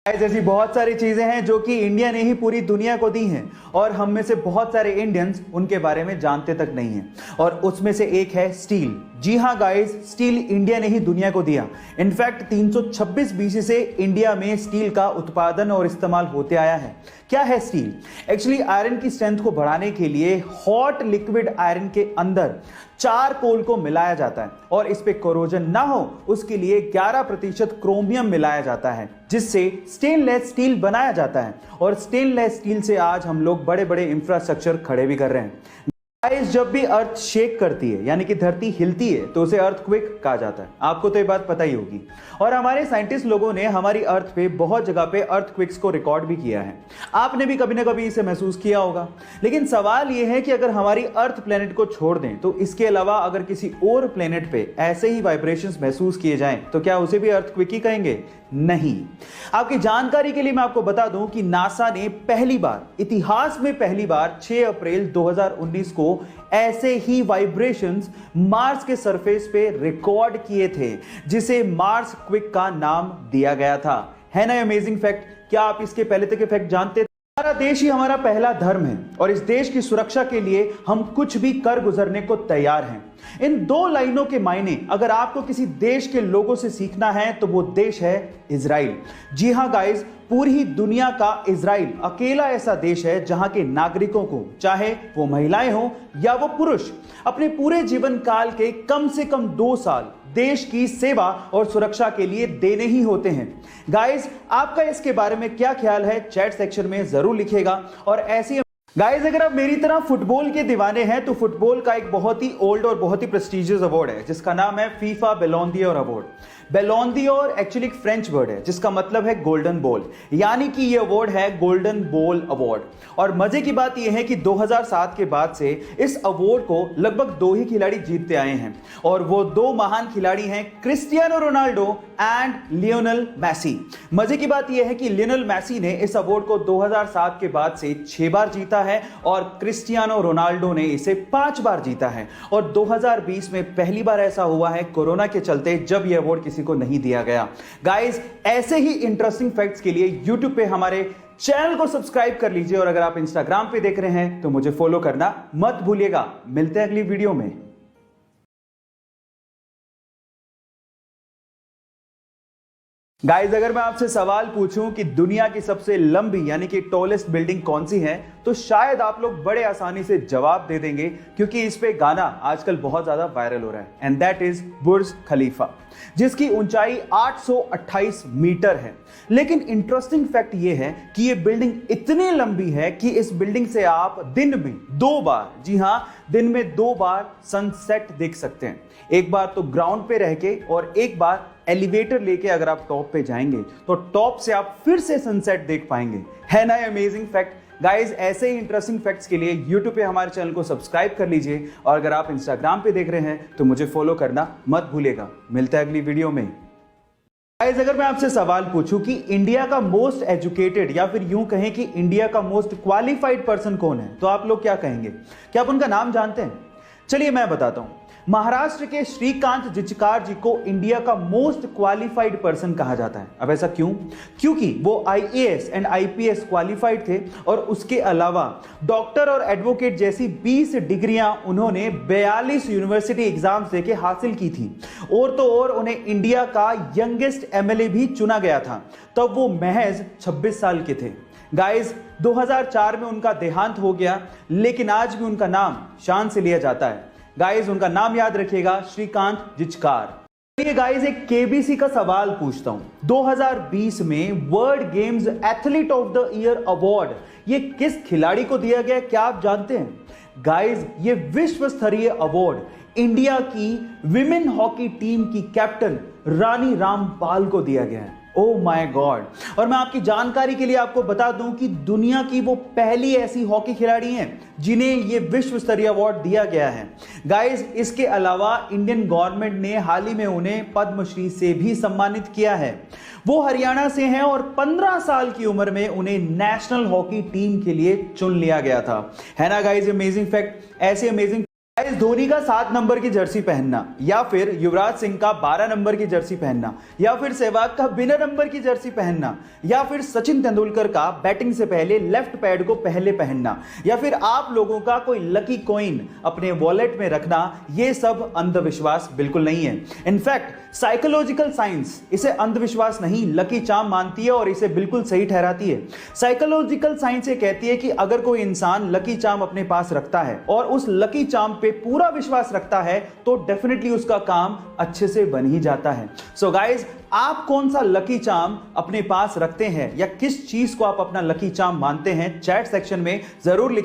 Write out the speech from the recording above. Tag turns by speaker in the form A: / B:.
A: ऐसी बहुत सारी चीजें हैं जो कि इंडिया ने ही पूरी दुनिया को दी हैं और हम में से बहुत सारे इंडियंस उनके बारे में जानते तक नहीं हैं और उसमें से एक है स्टील। जी हां गाइस, स्टील इंडिया ने ही दुनिया को दिया। इनफैक्ट 326 बीसी से इंडिया में स्टील का उत्पादन और इस्तेमाल होते आया है। क्या है स्टील? एक्चुअली आयरन की स्ट्रेंथ को बढ़ाने के लिए हॉट लिक्विड आयरन के अंदर चारकोल को मिलाया जाता है और इस पे कोरोजन ना हो उसके लिए 11% क्रोमियम मिलाया जाता है, जिससे स्टेनलेस स्टील बनाया जाता है। और स्टेनलेस स्टील से आज हम लोग बड़े बड़े इंफ्रास्ट्रक्चर खड़े भी कर रहे हैं। गाइस, जब भी अर्थ शेक करती है यानी कि धरती हिलती है तो उसे अर्थक्वेक कहा जाता है। आपको तो ये बात पता ही होगी। और हमारे साइंटिस्ट लोगों ने हमारी अर्थ पे बहुत जगह पे अर्थक्वेक्स को रिकॉर्ड भी किया है। आपने भी कभी ना कभी इसे महसूस किया होगा। लेकिन सवाल यह है कि अगर हमारी अर्थ प्लेनेट को छोड़ दें तो इसके अलावा अगर किसी और प्लेनेट पे ऐसे ही वाइब्रेशंस महसूस किए जाएं तो क्या उसे भी अर्थक्वेक ही कहेंगे? नहीं। आपकी जानकारी के लिए मैं आपको बता दूं कि नासा ने इतिहास में पहली बार 6 अप्रैल 2019 को ऐसे ही वाइब्रेशंस मार्स के सरफेस पे रिकॉर्ड किए थे, जिसे मार्स क्विक का नाम दिया गया था। है ना अमेजिंग फैक्ट? क्या आप इसके पहले तक के फैक्ट जानते थे? हमारा देश ही हमारा पहला धर्म है और इस देश की सुरक्षा के लिए हम कुछ भी कर गुजरने को तैयार हैं। इन 2 लाइनों के मायने अगर आपको किसी देश के लोगों से सीखना है तो वो देश है इजराइल। जी हां गाइस, पूरी दुनिया का इजराइल अकेला ऐसा देश है जहां के नागरिकों को, चाहे वो महिलाएं हो या वो पुरुष, अपने पूरे जीवन काल के कम से कम 2 साल देश की सेवा और सुरक्षा के लिए देने ही होते हैं। गाइस, आपका इसके बारे में क्या ख्याल है चैट सेक्शन में जरूर लिखिएगा। और ऐसी गाइस, अगर आप मेरी तरह फुटबॉल के दीवाने हैं तो फुटबॉल का एक बहुत ही ओल्ड और बहुत ही प्रेस्टिजियस अवार्ड है जिसका नाम है FIFA Ballon d'Or award. Ballon d'Or actually एक फ्रेंच वर्ड है जिसका मतलब है गोल्डन बॉल, यानी कि यह अवार्ड है गोल्डन बॉल अवार्ड। और मजे की बात यह है कि 2007 के बाद से इस अवार्ड को लगभग 2 ही खिलाड़ी जीतते आए हैं और वो 2 महान खिलाड़ी हैं, Cristiano Ronaldo and Lionel Messi. मजे की बात यह है कि लियोनेल मेसी ने इस अवार्ड को 2007 के बाद से 6 बार जीता है और क्रिस्टियानो रोनाल्डो ने इसे 5 बार जीता है। और 2020 में पहली बार ऐसा हुआ है कोरोना के चलते जब यह अवार्ड किसी को नहीं दिया गया। गाइस, ऐसे ही इंटरेस्टिंग फैक्ट्स के लिए YouTube पे हमारे चैनल को सब्सक्राइब कर लीजिए और अगर आप इंस्टाग्राम पे देख रहे हैं तो मुझे फॉलो करना मत भूलिएगा। मिलते हैं अगली वीडियो में। गाइस, अगर मैं आपसे सवाल पूछूं कि दुनिया की सबसे लंबी यानी कि टॉलेस्ट बिल्डिंग कौन सी है तो शायद आप लोग बड़े आसानी से जवाब दे देंगे, क्योंकि इस पे गाना आजकल बहुत ज्यादा वायरल हो रहा है एंड दैट इज बुर्ज खलीफा, जिसकी ऊंचाई 828 मीटर है। लेकिन इंटरेस्टिंग फैक्ट यह है कि यह बिल्डिंग इतनी लंबी है कि इस बिल्डिंग से आप दिन में 2 बार, जी हां, दिन में 2 बार सनसेट देख सकते हैं। एक बार तो ग्राउंड पे रह के और एक बार एलिवेटर लेके अगर आप टॉप पे जाएंगे तो टॉप से आप फिर से सनसेट देख पाएंगे। है ना अमेजिंग फैक्ट? गाइस, ऐसे ही इंटरेस्टिंग फैक्ट्स के लिए YouTube पे हमारे चैनल को सब्सक्राइब कर लीजिए और अगर आप इंस्टाग्राम पे देख रहे हैं तो मुझे फॉलो करना मत भूलिएगा। मिलता है अगली वीडियो में। गाइस, अगर मैं आपसे सवाल पूछूं कि इंडिया का मोस्ट एजुकेटेड या फिर यूं कहें कि इंडिया का मोस्ट क्वालिफाइड पर्सन कौन है तो आप लोग क्या कहेंगे? क्या आप उनका नाम जानते हैं? चलिए मैं बताता हूं। महाराष्ट्र के श्रीकांत जिचकार जी को इंडिया का मोस्ट क्वालिफाइड पर्सन कहा जाता है। अब ऐसा क्यों? क्योंकि वो IAS एंड IPS क्वालिफाइड थे और उसके अलावा डॉक्टर और एडवोकेट जैसी 20 डिग्रियां उन्होंने 42 यूनिवर्सिटी एग्जाम्स देके हासिल की थी। और तो और उन्हें इंडिया का यंगेस्ट MLA भी चुना गया था, तब वो महज 26 साल के थे। गाइस, 2004 में उनका देहांत हो गया, लेकिन आज भी उनका नाम शान से लिया जाता है। गाइस, उनका नाम याद रखिएगा, श्रीकांत जिचकार। चलिए गाइस, एक KBC का सवाल पूछता हूं। 2020 में world games athlete of the year award ये किस खिलाड़ी को दिया गया, क्या आप जानते हैं? गाइस, ये विश्व स्तरीय अवार्ड इंडिया की विमेन हॉकी टीम की कैप्टन रानी रामपाल को दिया गया है। Oh my God. और मैं आपकी जानकारी के लिए आपको बता दूं कि दुनिया की वो पहली ऐसी हॉकी खिलाड़ी हैं जिन्हें ये विश्व स्तरीय अवार्ड दिया गया है। गाइस, इसके अलावा इंडियन गवर्नमेंट ने हाल ही में उन्हें पद्मश्री से भी सम्मानित किया है। वो हरियाणा से हैं और 15 साल की उम्र में उन्हें नेशनल हॉकी टीम के लिए चुन लिया गया था। है ना गाइस अमेजिंग फैक्ट? ऐसे अमेजिंग गाइस धोनी का 7 नंबर की जर्सी पहनना, या फिर युवराज सिंह का 12 नंबर की जर्सी पहनना, या फिर सहवाग का बिना नंबर की जर्सी पहनना, या फिर सचिन तेंदुलकर का बैटिंग से पहले लेफ्ट पैड को पहले पहनना, या फिर आप लोगों का कोई लकी कॉइन अपने वॉलेट में रखना, ये सब अंधविश्वास बिल्कुल नहीं है। इनफैक्ट साइकोलॉजिकल साइंस इसे अंधविश्वास नहीं लकी चार्म मानती है और इसे बिल्कुल सही ठहराती है। साइकोलॉजिकल साइंस ये कहती है कि अगर कोई इंसान लकी चार्म अपने पास रखता है और उस लकी चार्म पे पूरा विश्वास रखता है तो डेफिनेटली उसका काम अच्छे से बन ही जाता है। सो गाइज, आप कौन सा लकी चार्म अपने पास रखते हैं या किस चीज को आप अपना लकी चार्म मानते हैं, चैट सेक्शन में जरूर लिखिए।